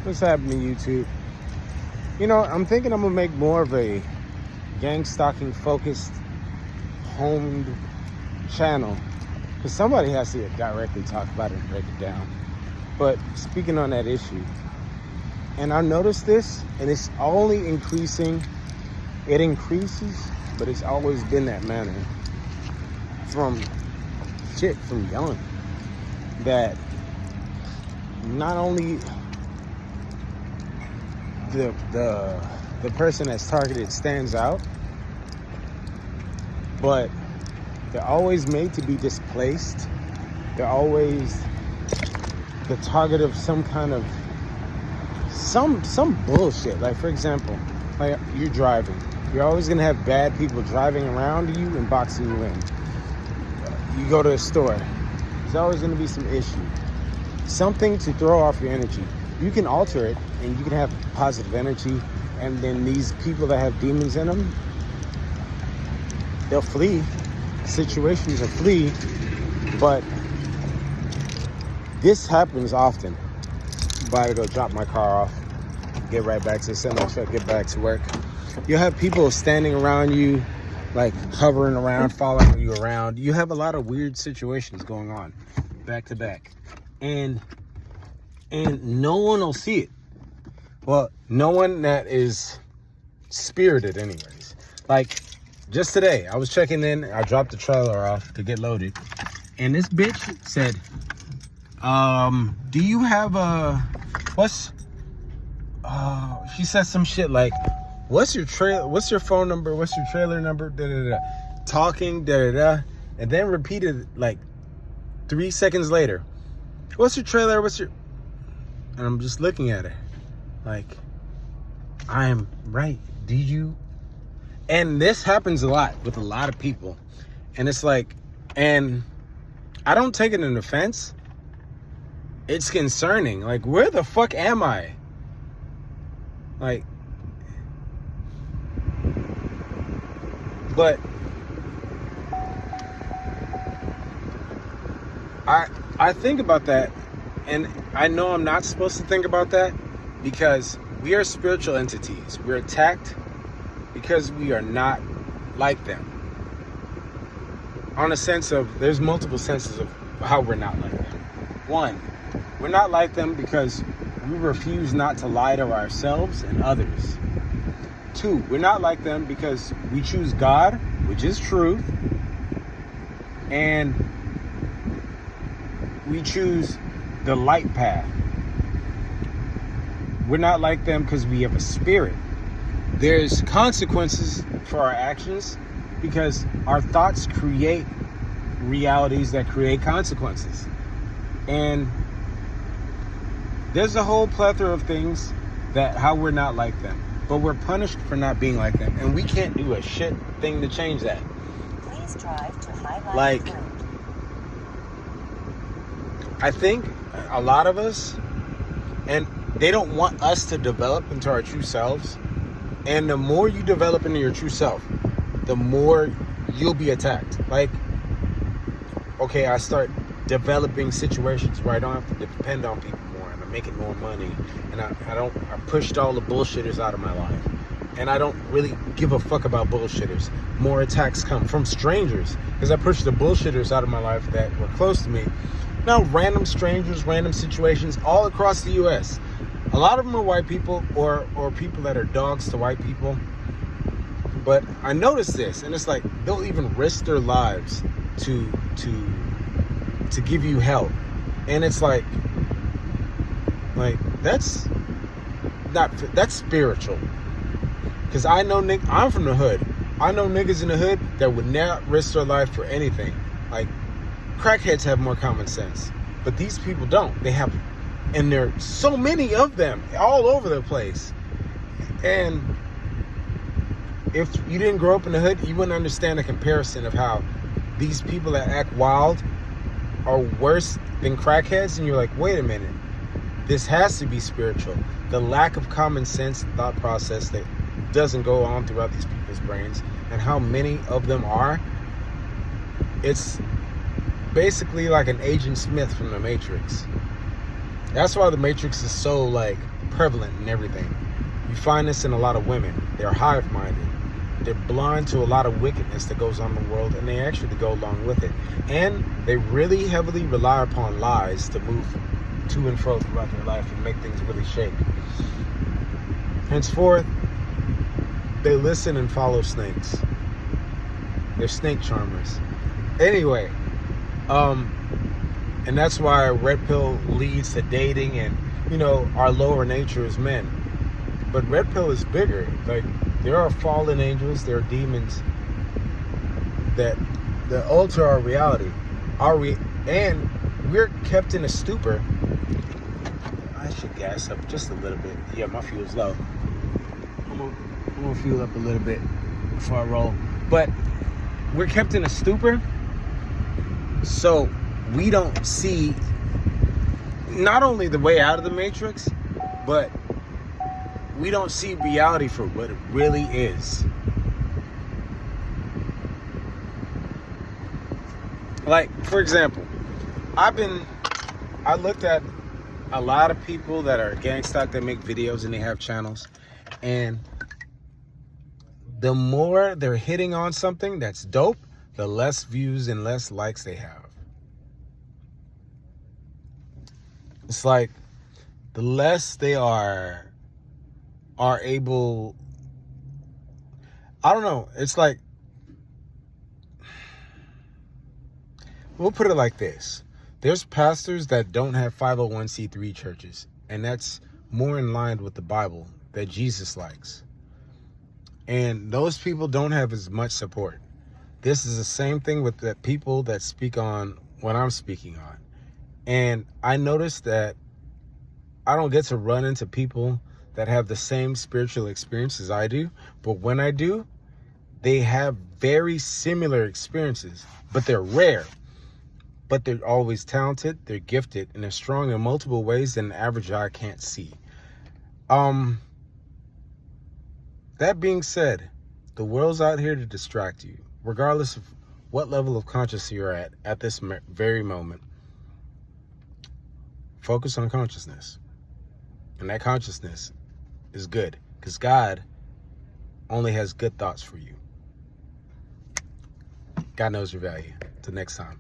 What's happening, YouTube? You know, I'm thinking I'm gonna make more of a gang stalking focused, honed channel. Because somebody has to directly talk about it and break it down. But speaking on that issue, and I noticed this, and it's only increasing. It increases, but it's always been that manner. From young. That not only the person that's targeted stands out, but they're always made to be displaced. They're always the target of some kind of some bullshit. Like, for example, like you're driving. You're always gonna have bad people driving around you and boxing you in. You go to a store. There's always gonna be some issue. Something to throw off your energy. You can alter it and you can have positive energy, and then these people that have demons in them, they'll flee. Situations will flee, but this happens often. I'm about to go drop my car off, get right back to the semi truck, get back to work. You'll have people standing around you, like hovering around, following you around. You have a lot of weird situations going on back to back. And no one will see it. Well, no one that is spirited anyways. Like, just today, I was checking in. I dropped the trailer off to get loaded. And this bitch said, do you have she said some shit like, what's your phone number? What's your trailer number? Talking, and then repeated like 3 seconds later. What's your trailer? And I'm just looking at her like, I am right. Did you? And this happens a lot with a lot of people. And it's like, and I don't take it in offense. It's concerning. Like, where the fuck am I? Like, but I think about that, and I know I'm not supposed to think about that, because we are spiritual entities. We're attacked because we are not like them. On a sense of, there's multiple senses of how we're not like them. One, we're not like them because we refuse not to lie to ourselves and others. Two, we're not like them because we choose God, which is truth, and we choose the light path. We're not like them because we have a spirit. There's consequences for our actions because our thoughts create realities that create consequences. And there's a whole plethora of things that how we're not like them. But we're punished for not being like them. And we can't do a shit thing to change that. Please drive to Highline Like, Road. I think a lot of us, and they don't want us to develop into our true selves. And the more you develop into your true self, the more you'll be attacked. Like, okay, I start developing situations where I don't have to depend on people more, and I'm making more money, and I pushed all the bullshitters out of my life, and I don't really give a fuck about bullshitters. More attacks come from strangers because I pushed the bullshitters out of my life that were close to me. Now, random strangers, random situations all across the U.S. A lot of them are white people or people that are dogs to white people. But I noticed this, and it's like they'll even risk their lives to give you help. And it's like that's spiritual. Because I know I'm from the hood. I know niggas in the hood that would not risk their life for anything. Like, crackheads have more common sense, but these people don't. They have, and there are so many of them all over the place. And if you didn't grow up in the hood, you wouldn't understand the comparison of how these people that act wild are worse than crackheads. And you're like, wait a minute, this has to be spiritual. The lack of common sense thought process that doesn't go on throughout these people's brains, and how many of them are, it's basically like an Agent Smith from the Matrix. That's why the Matrix is so like prevalent in everything. You find this in a lot of women. They're hive-minded. They're blind to a lot of wickedness that goes on in the world, and they actually go along with it. And they really heavily rely upon lies to move to and fro throughout their life and make things really shake. Henceforth, they listen and follow snakes. They're snake charmers. Anyway, and that's why red pill leads to dating and, you know, our lower nature as men. But red pill is bigger. Like, there are fallen angels, there are demons that alter our reality. And we're kept in a stupor. I should gas up just a little bit. Yeah, my fuel's low. I'm gonna fuel up a little bit before I roll. But we're kept in a stupor, so we don't see not only the way out of the matrix, but we don't see reality for what it really is. Like, for example, I looked at a lot of people that are gang stock that make videos and they have channels, and the more they're hitting on something that's dope, the less views and less likes they have. It's like the less they are able, I don't know, it's like, we'll put it like this. There's pastors that don't have 501c3 churches, and that's more in line with the Bible that Jesus likes. And those people don't have as much support. This is the same thing with the people that speak on what I'm speaking on. And I noticed that I don't get to run into people that have the same spiritual experience as I do. But when I do, they have very similar experiences, but they're rare. But they're always talented, they're gifted, and they're strong in multiple ways that an average eye can't see. That being said, the world's out here to distract you, regardless of what level of consciousness you're at this very moment. Focus on consciousness. And that consciousness is good, because God only has good thoughts for you. God knows your value. Till next time.